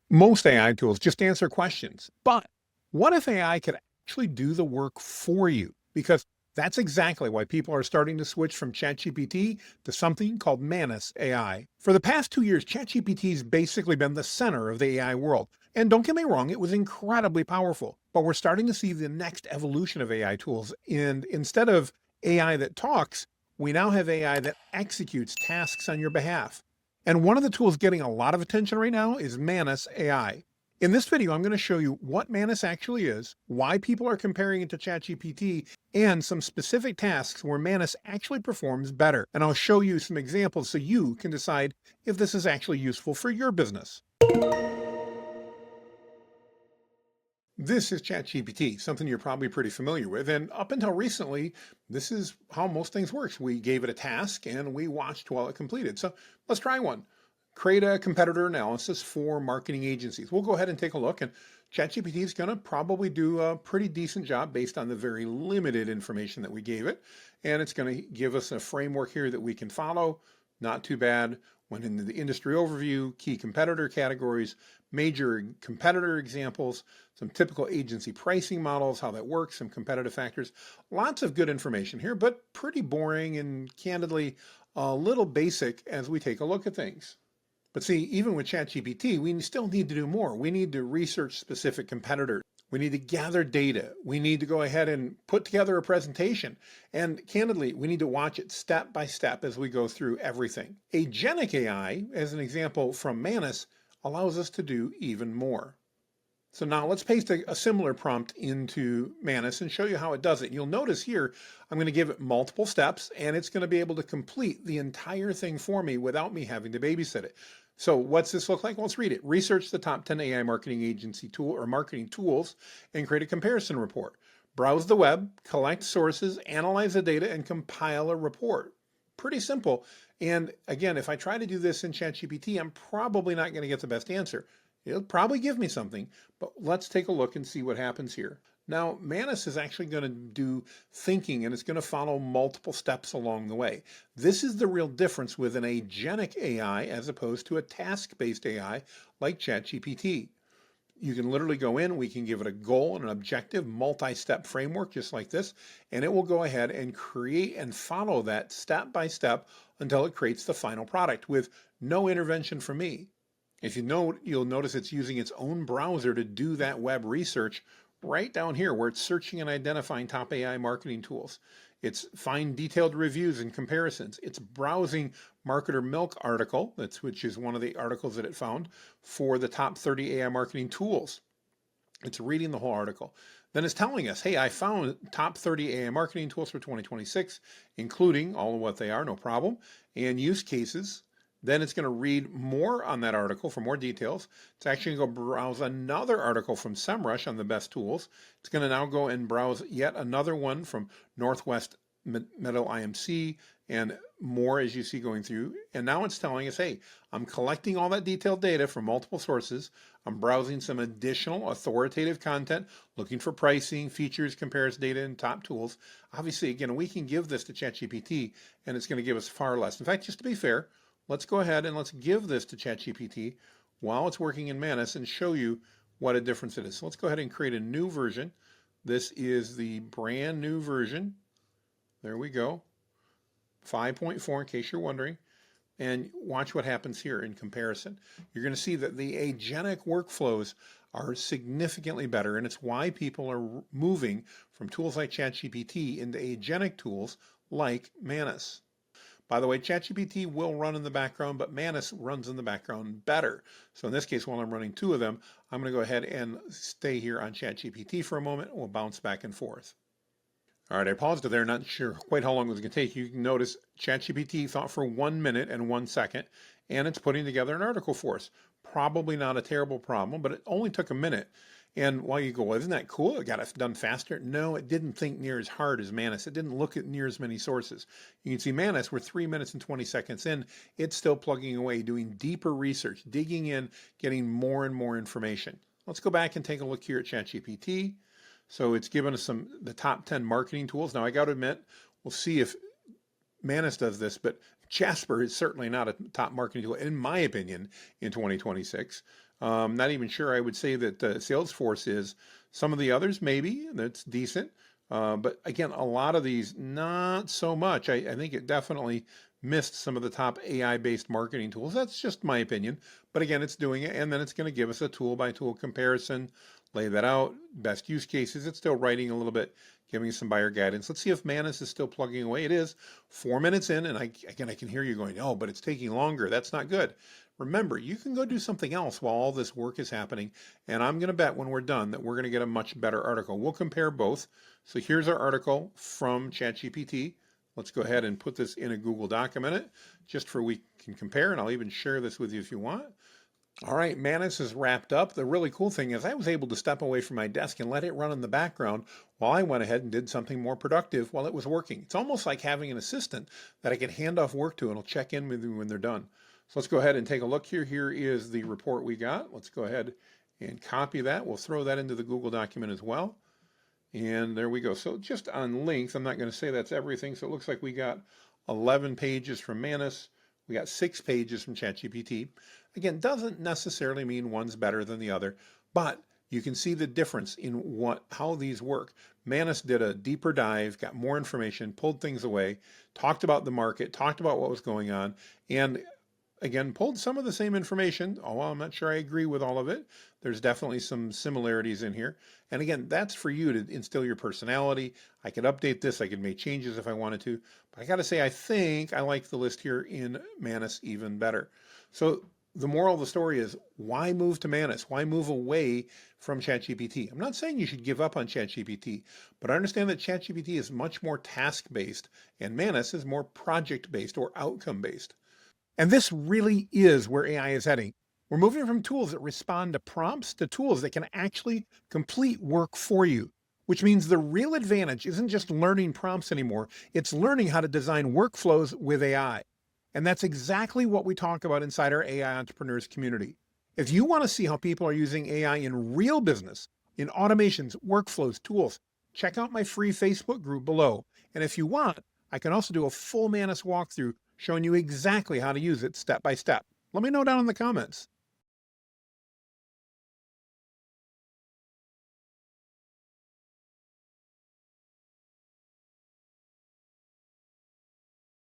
Most AI tools just answer questions. But what if AI could actually do the work for you? Because that's exactly why people are starting to switch from ChatGPT to something called Manus AI. For the past 2 years, ChatGPT's basically been the center of the AI world. And don't get me wrong, it was incredibly powerful. But we're starting to see the next evolution of AI tools. And instead of AI that talks, we now have AI that executes tasks on your behalf. And one of the tools getting a lot of attention right now is Manus AI. In this video, I'm going to show you what Manus actually is, why people are comparing it to ChatGPT, and some specific tasks where Manus actually performs better. And I'll show you some examples so you can decide if this is actually useful for your business. This is ChatGPT, something you're probably pretty familiar with. And up until recently, this is how most things works. We gave it a task and we watched while it completed. So let's try one. Create a competitor analysis for marketing agencies. We'll go ahead and take a look, and ChatGPT is going to probably do a pretty decent job based on the very limited information that we gave it. And it's going to give us a framework here that we can follow. Not too bad. Went into the industry overview, key competitor categories, major competitor examples, some typical agency pricing models, how that works, some competitive factors. Lots of good information here, but pretty boring and candidly a little basic as we take a look at things. But see, even with ChatGPT, we still need to do more. We need to research specific competitors. We need to gather data. We need to go ahead and put together a presentation. And candidly, we need to watch it step by step as we go through everything. Agentic AI, as an example from Manus, allows us to do even more. So now let's paste a similar prompt into Manus and show you how it does it. You'll notice here, I'm going to give it multiple steps and it's going to be able to complete the entire thing for me without me having to babysit it. So what's this look like? Well, let's read it. Research the top 10 AI marketing agency tool or marketing tools and create a comparison report. Browse the web, collect sources, analyze the data, and compile a report. Pretty simple. And again, if I try to do this in ChatGPT, I'm probably not going to get the best answer. It'll probably give me something, but let's take a look and see what happens here. Now, Manus is actually going to do thinking and it's going to follow multiple steps along the way. This is the real difference with an agentic AI as opposed to a task-based AI like ChatGPT. You can literally go in, we can give it a goal and an objective, multi-step framework just like this, and it will go ahead and create and follow that step by step until it creates the final product with no intervention from me. If you note, you'll notice it's using its own browser to do that web research right down here where it's searching and identifying top AI marketing tools. It's find detailed reviews and comparisons. It's browsing Marketer Milk article, which is one of the articles that it found for the top 30 AI marketing tools. It's reading the whole article. Then it's telling us, hey, I found top 30 AI marketing tools for 2026, including all of what they are, no problem, and use cases. Then it's going to read more on that article for more details. It's actually going to go browse another article from SEMrush on the best tools. It's going to now go and browse yet another one from Northwest Meadow IMC and more as you see going through. And now it's telling us, hey, I'm collecting all that detailed data from multiple sources. I'm browsing some additional authoritative content, looking for pricing, features, comparison data, and top tools. Obviously, again, we can give this to ChatGPT and it's going to give us far less. In fact, just to be fair, let's go ahead and let's give this to ChatGPT while it's working in Manus and show you what a difference it is. So let's go ahead and create a new version. This is the brand new version. There we go. 5.4 in case you're wondering. And watch what happens here in comparison. You're going to see that the agentic workflows are significantly better, and it's why people are moving from tools like ChatGPT into agentic tools like Manus. By the way, ChatGPT will run in the background, but Manus runs in the background better. So in this case, while I'm running two of them, I'm going to go ahead and stay here on ChatGPT for a moment. We'll bounce back and forth. All right, I paused it there, not sure quite how long it was going to take. You can notice ChatGPT thought for 1 minute and 1 second, and it's putting together an article for us. Probably not a terrible problem, but it only took a minute. And while you go, well, isn't that cool? It got it done faster. No, it didn't think near as hard as Manus. It didn't look at near as many sources. You can see Manus, we're 3 minutes and 20 seconds in. It's still plugging away, doing deeper research, digging in, getting more and more information. Let's go back and take a look here at ChatGPT. So it's given us the top 10 marketing tools. Now I got to admit, we'll see if Manus does this, but Jasper is certainly not a top marketing tool, in my opinion, in 2026. Not even sure I would say that Salesforce is. Some of the others, maybe, that's decent. But again, a lot of these, not so much. I think it definitely missed some of the top AI based marketing tools. That's just my opinion. But again, it's doing it, and then it's going to give us a tool by tool comparison, lay that out, best use cases. It's still writing a little bit, giving us some buyer guidance. Let's see if Manus is still plugging away. It is 4 minutes in, and I can hear you going, oh, but it's taking longer. That's not good. Remember, you can go do something else while all this work is happening. And I'm going to bet when we're done that we're going to get a much better article. We'll compare both. So here's our article from ChatGPT. Let's go ahead and put this in a Google Doc a minute, just for we can compare. And I'll even share this with you if you want. All right, Manus is wrapped up. The really cool thing is I was able to step away from my desk and let it run in the background while I went ahead and did something more productive while it was working. It's almost like having an assistant that I can hand off work to and it'll check in with you when they're done. So let's go ahead and take a look here. Here is the report we got. Let's go ahead and copy that. We'll throw that into the Google document as well. And there we go. So just on length, I'm not going to say that's everything. So it looks like we got 11 pages from Manus. We got 6 pages from ChatGPT. Again, doesn't necessarily mean one's better than the other, but you can see the difference in how these work. Manus did a deeper dive, got more information, pulled things away, talked about the market, talked about what was going on, and again, pulled some of the same information. Oh, well, I'm not sure I agree with all of it. There's definitely some similarities in here. And again, that's for you to instill your personality. I could update this. I could make changes if I wanted to. But I got to say, I think I like the list here in Manus even better. So the moral of the story is, why move to Manus? Why move away from ChatGPT? I'm not saying you should give up on ChatGPT, but I understand that ChatGPT is much more task-based and Manus is more project-based or outcome-based. And this really is where AI is heading. We're moving from tools that respond to prompts to tools that can actually complete work for you, which means the real advantage isn't just learning prompts anymore, it's learning how to design workflows with AI. And that's exactly what we talk about inside our AI entrepreneurs community. If you want to see how people are using AI in real business, in automations, workflows, tools, check out my free Facebook group below. And if you want, I can also do a full Manus walkthrough showing you exactly how to use it step by step. Let me know down in the comments.